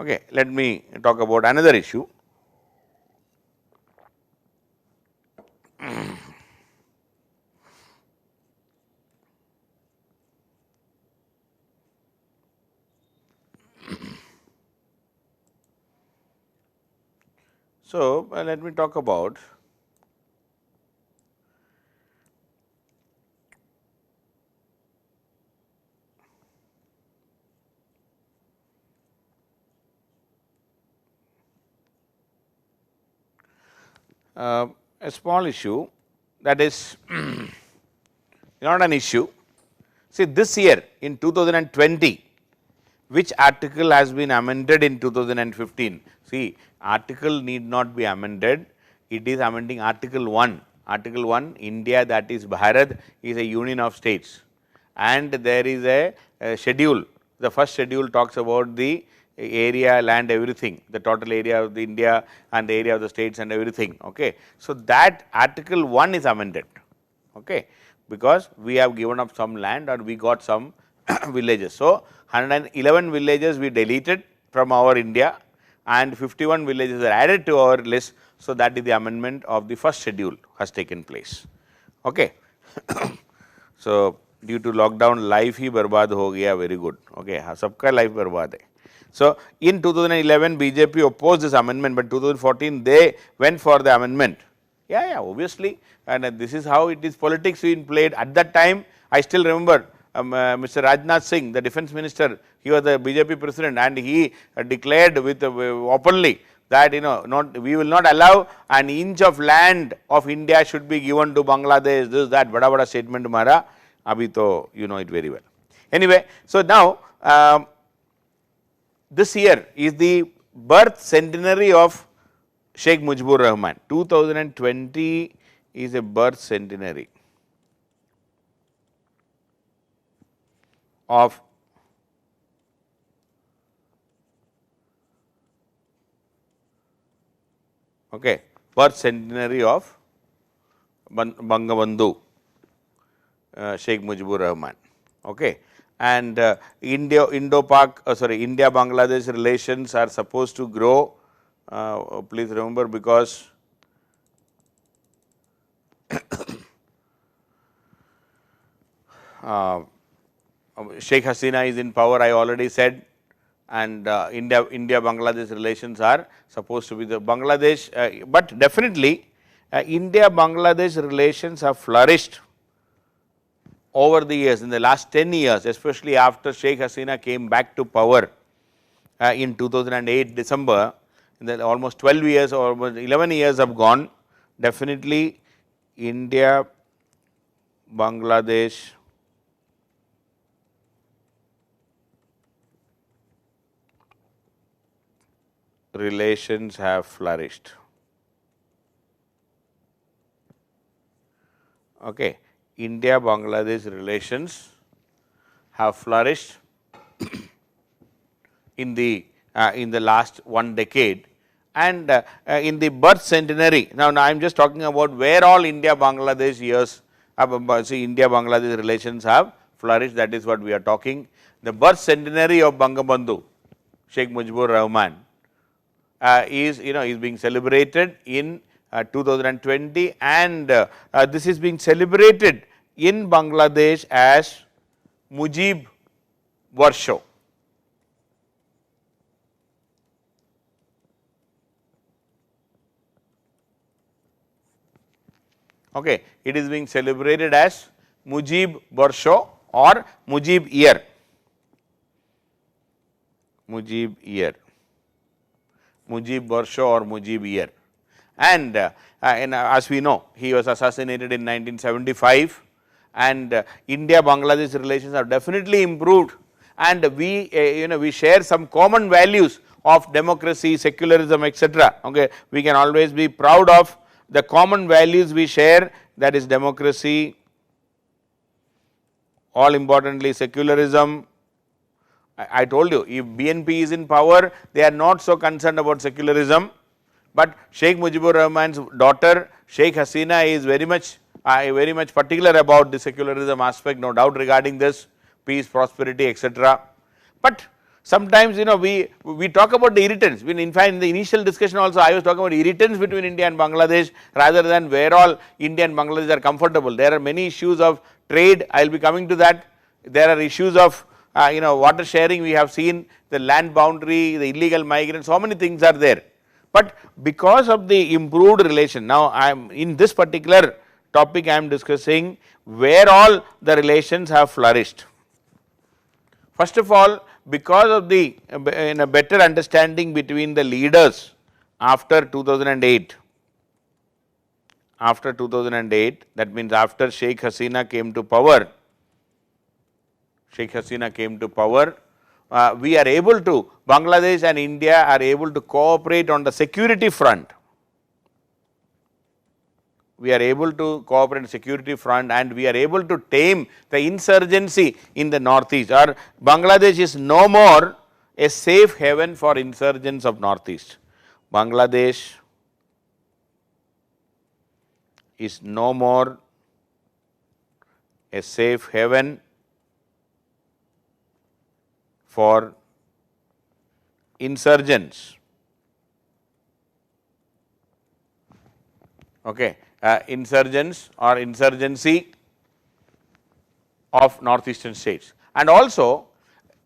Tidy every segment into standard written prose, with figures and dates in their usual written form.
Okay, let me talk about another issue. So, let me talk about a small issue that is not an issue. See, this year in 2020, which article has been amended in 2015? See, article need not be amended, it is amending article 1. Article 1, India, that is Bharat, is a union of states, and there is a schedule. The first schedule talks about the area, land, everything, the total area of the India and the area of the states and everything. Okay. So, that article 1 is amended, okay, because we have given up some land or we got some villages. So, 111 villages we deleted from our India and 51 villages are added to our list. So, that is the amendment of the first schedule has taken place. Okay. So, due to lockdown, life ही बर्बाद हो गया, very good. Okay, सबका life बर्बाद है. So, in 2011 BJP opposed this amendment, but 2014 they went for the amendment. Yeah, obviously, and this is how it is politics being played. At that time, I still remember Mr. Rajnath Singh, the defense minister, he was the BJP president, and he declared with openly that not we will not allow an inch of land of India should be given to Bangladesh. This that bada statement mara. Abhi to you know it very well. Anyway, so now this year is the birth centenary of Sheikh Mujibur Rahman. 2020 is a birth centenary of birth centenary of Bangabandhu Sheikh Mujibur Rahman. Okay. And India-Bangladesh relations are supposed to grow. Please remember, because Sheikh Hasina is in power, I already said, and India-Bangladesh relations are supposed to be the Bangladesh, but definitely India-Bangladesh relations have flourished over the years, in the last 10 years, especially after Sheikh Hasina came back to power in 2008 December, in the almost 12 years or 11 years have gone. Definitely India-Bangladesh relations have flourished. Okay. India-Bangladesh relations have flourished in the last one decade, and in the birth centenary. Now I am just talking about where all India-Bangladesh years, India-Bangladesh relations have flourished. That is what we are talking. The birth centenary of Bangabandhu Sheikh Mujibur Rahman is being celebrated in 2020, and this is being celebrated in Bangladesh as Mujib Varsho. Okay, it is being celebrated as Mujib Varsho or Mujib year. Mujib year. Mujib Varsho or Mujib year. And as we know, he was assassinated in 1975, and India-Bangladesh relations have definitely improved, and we share some common values of democracy, secularism, etc. Okay, we can always be proud of the common values we share, that is democracy, all importantly secularism. I told you, if BNP is in power, they are not so concerned about secularism. But Sheikh Mujibur Rahman's daughter Sheikh Hasina is very much particular about the secularism aspect, no doubt regarding this, peace, prosperity, etc. But Sometimes we talk about the irritants. In fact, in the initial discussion also I was talking about irritants between India and Bangladesh rather than where all India and Bangladesh are comfortable. There are many issues of trade, I will be coming to that. There are issues of water sharing, we have seen the land boundary, the illegal migrants, so many things are there. But because of the improved relation, now I am in this particular topic I am discussing where all the relations have flourished. First of all, because of the better understanding between the leaders after 2008, that means after Sheikh Hasina came to power, we are able to, Bangladesh and India are able to cooperate on the security front. We are able to cooperate on the security front and we are able to tame the insurgency in the northeast, or Bangladesh is no more a safe haven for insurgents of northeast. Bangladesh is no more a safe haven for insurgents. Okay. Insurgents or insurgency of northeastern states. And also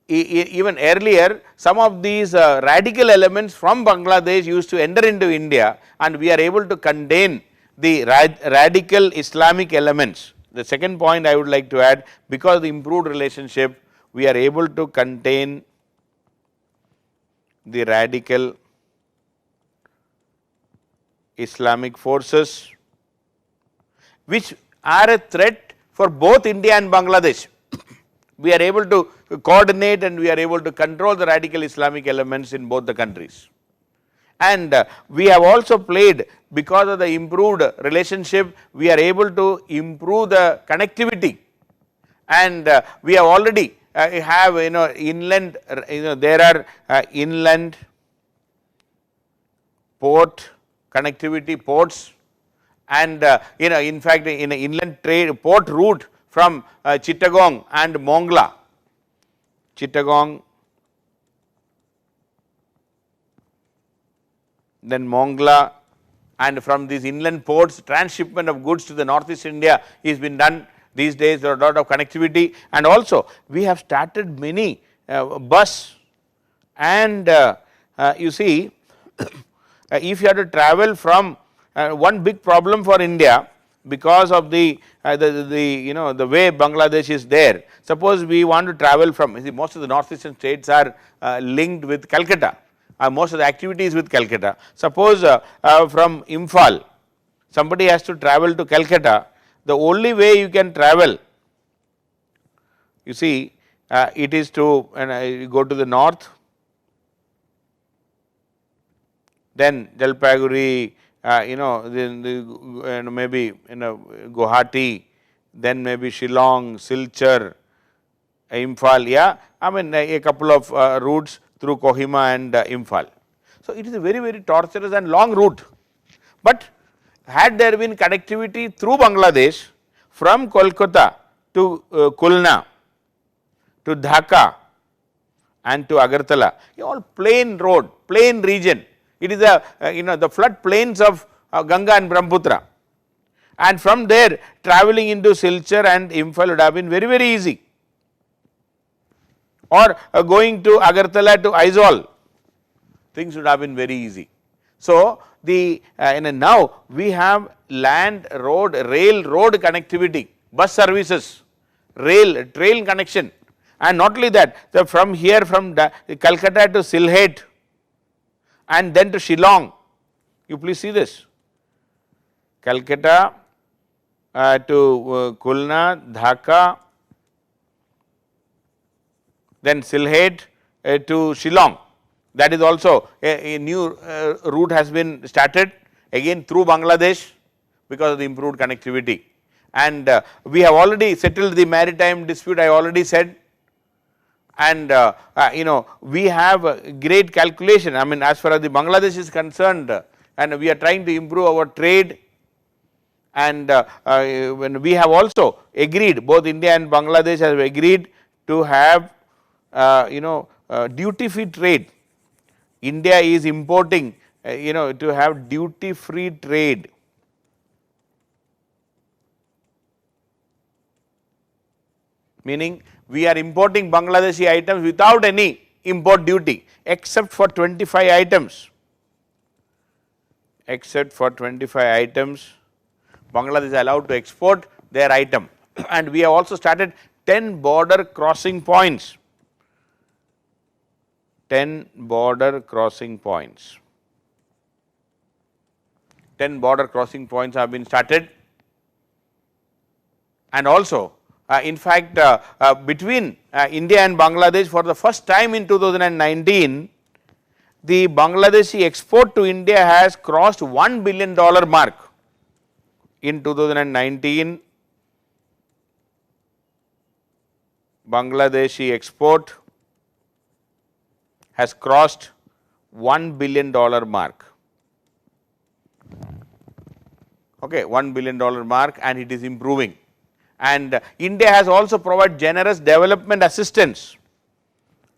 even earlier some of these radical elements from Bangladesh used to enter into India and we are able to contain the radical Islamic elements. The second point I would like to add, because of the improved relationship, we are able to contain the radical Islamic forces which are a threat for both India and Bangladesh. We are able to coordinate and we are able to control the radical Islamic elements in both the countries. And we have also played, because of the improved relationship, we are able to improve the connectivity, and we have already have inland, there are inland port connectivity, ports, and in fact in an inland trade port route from Chittagong and Mongla, then Mongla, and from these inland ports transshipment of goods to the northeast India is been done these days. There are a lot of connectivity, and also we have started many bus, and you see if you have to travel from one big problem for India because of the way Bangladesh is there. Suppose we want to travel from, most of the northeastern states are linked with Calcutta, most of the activities with Calcutta. Suppose from Imphal somebody has to travel to Calcutta, the only way you can travel, you see, it is to go to the north, then Jalpaiguri, maybe Guwahati, then maybe Shillong, Silchar, Imphal, a couple of routes through Kohima and Imphal. So it is a very, very torturous and long route, but had there been connectivity through Bangladesh from Kolkata to Khulna, to Dhaka and to Agartala, all plain road, plain region. It is the flood plains of Ganga and Brahmaputra, and from there travelling into Silchar and Imphal would have been very, very easy, or going to Agartala to Aizawl, things would have been very easy. So the now we have land, road, rail, road connectivity, bus services, rail, train connection, and not only that, from here from Calcutta to Sylhet and then to Shillong. You please see this, Calcutta to Khulna, Dhaka, then Sylhet to Shillong. That is also a new route has been started, again through Bangladesh because of the improved connectivity. And we have already settled the maritime dispute, I already said, and we have a great calculation. I mean, as far as the Bangladesh is concerned, and we are trying to improve our trade, and when we have also agreed, both India and Bangladesh have agreed to have duty free trade. India is importing, to have duty free trade. Meaning we are importing Bangladeshi items without any import duty except for 25 items. Except for 25 items, Bangladesh is allowed to export their item. And we have also started 10 border crossing points. 10 border crossing points. 10 border crossing points have been started. And also, in fact, between India and Bangladesh, for the first time in 2019, the Bangladeshi export to India has crossed $1 billion mark. In 2019, Bangladeshi export has crossed $1 billion mark. Okay, $1 billion mark, and it is improving. And India has also provided generous development assistance.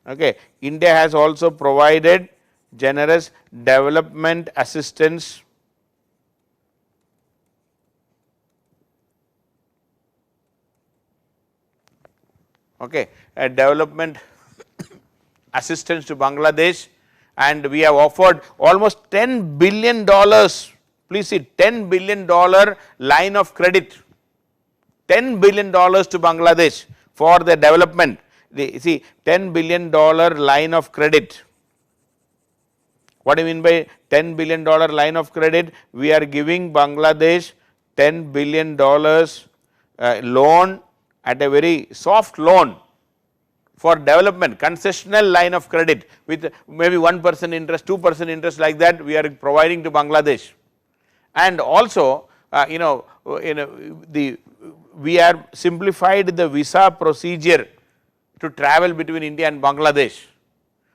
Okay, India has also provided generous development assistance development assistance to Bangladesh, and we have offered almost $10 billion, please see, $10 billion line of credit, $10 billion to Bangladesh for the development. See, $10 billion line of credit. What do you mean by $10 billion line of credit? We are giving Bangladesh $10 billion loan at a very soft loan for development, concessional line of credit with maybe 1% interest, 2% interest, like that we are providing to Bangladesh. And also, we have simplified the visa procedure to travel between India and Bangladesh.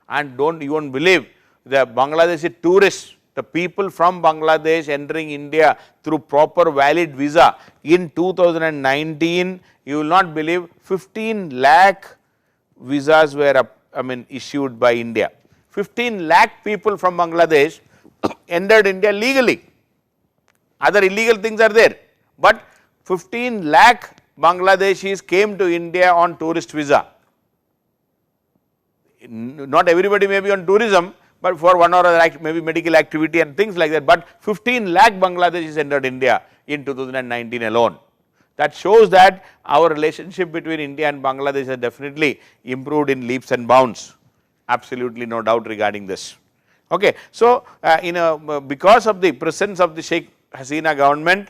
And you won't believe, the Bangladeshi tourists, the people from Bangladesh entering India through proper valid visa, in 2019, you will not believe, 15 lakh visas were issued by India. 15 lakh people from Bangladesh entered India legally. Other illegal things are there, but 15 lakh Bangladeshis came to India on tourist visa. Not everybody may be on tourism, but for one or other maybe medical activity and things like that, but 15 lakh Bangladeshis entered India in 2019 alone. That shows that our relationship between India and Bangladesh has definitely improved in leaps and bounds, absolutely no doubt regarding this. Okay. So, because of the presence of the Sheikh Hasina government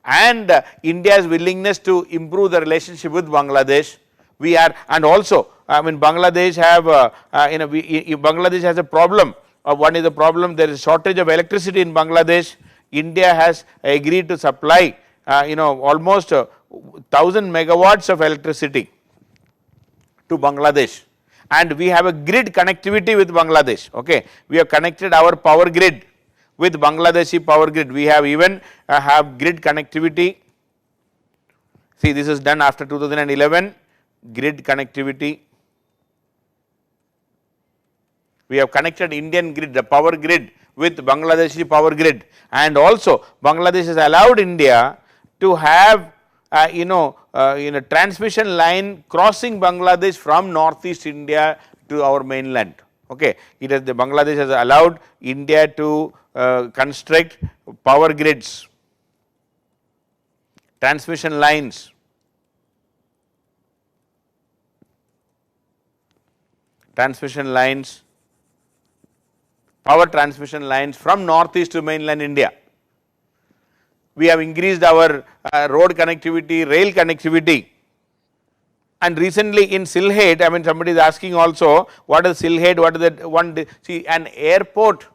and India's willingness to improve the relationship with Bangladesh, we are, and also Bangladesh have, Bangladesh has a problem. One is the problem, there is a shortage of electricity in Bangladesh. India has agreed to supply, almost 1000 megawatts of electricity to Bangladesh, and we have a grid connectivity with Bangladesh. Okay, we have connected our power grid with Bangladeshi power grid. We have even have grid connectivity. See, this is done after 2011, grid connectivity. We have connected Indian grid, the power grid, with Bangladeshi power grid, and also Bangladesh has allowed India to have transmission line crossing Bangladesh from northeast India to our mainland. Okay, the Bangladesh has allowed India to construct power grids, transmission lines, power transmission lines from northeast to mainland India. We have increased our road connectivity, rail connectivity, and recently in Sylhet, somebody is asking also, what is Sylhet, what is that one, see, an airport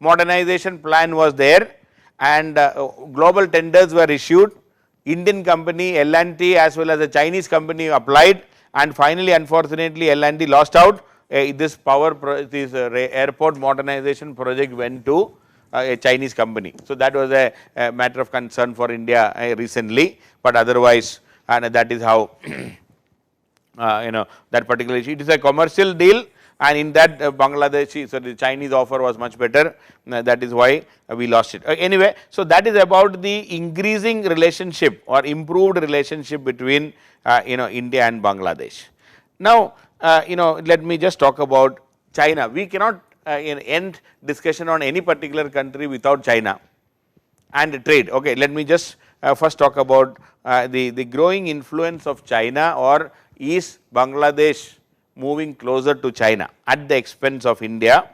modernization plan was there, and global tenders were issued. Indian company L&T as well as a Chinese company applied, and finally unfortunately L&T lost out. This airport modernization project went to a Chinese company. So, that was a matter of concern for India recently, but otherwise, and that is how that particular issue. It is a commercial deal. and in that Bangladeshi, so the Chinese offer was much better, that is why we lost it. Anyway, so that is about the increasing relationship or improved relationship between India and Bangladesh. Now, let me just talk about China. We cannot end discussion on any particular country without China and trade. Okay, let me just first talk about the growing influence of China, or is Bangladesh moving closer to China at the expense of India.